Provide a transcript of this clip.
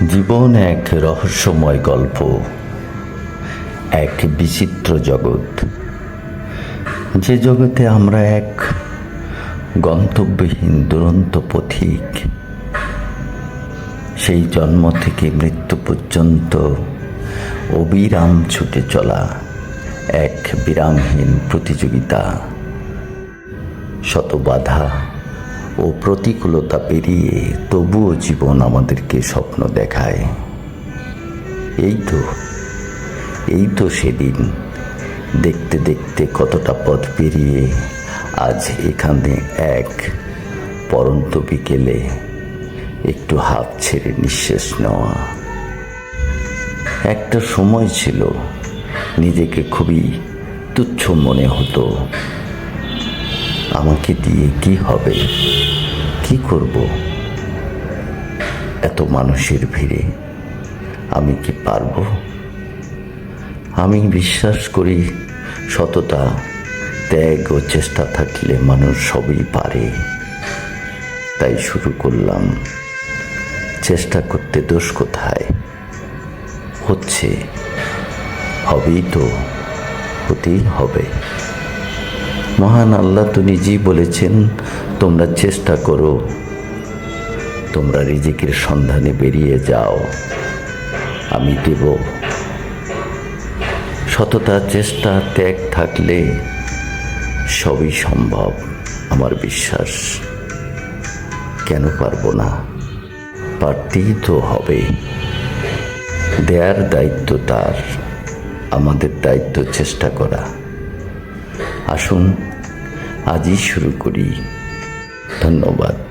জীবন এক রহস্যময় গল্প, এক বিচিত্র জগৎ, যে জগতে আমরা এক গন্তব্যহীন দুরন্ত পথিক। সেই জন্ম থেকে মৃত্যু পর্যন্ত অবিরাম ছুটে চলা এক বিরামহীন প্রতিযোগিতা। শত বাধা ও প্রতিকূলতা পেরিয়ে তবুও জীবন আমাদেরকে স্বপ্ন দেখায়। এই তো সেদিন দেখতে দেখতে কতটা পথ পেরিয়ে আজ এখানে এক পরন্ত বিকেলে একটু হাত ছেড়ে নিঃশ্বাস নেওয়া। একটা সময় ছিল নিজেকে খুবই তুচ্ছ মনে হতো। আমাকে দিয়ে কি হবে, কি করব? এত মানুষের ভিড়ে আমি কি পারবো? আমি বিশ্বাস করি সততা, ত্যাগ ও চেষ্টা থাকলে মানুষ সবই পারে। তাই শুরু করলাম। চেষ্টা করতে দোষ কোথায়? হচ্ছে, হবেই তো, হতেই হবে। মহান আল্লাহ তো নিজেই বলেছেন, তোমরা চেষ্টা করো, তোমরা রিজিকের সন্ধানে বেরিয়ে যাও, আমি দেব। সততা, চেষ্টা, ত্যাগ থাকলে সবই সম্ভব। আমার বিশ্বাস, কেন পারবো না? পারতেই তো হবে। দেয়ার দায়িত্ব তার, আমাদের দায়িত্ব চেষ্টা করা। আসুন আজই শুরু করি। ধন্যবাদ।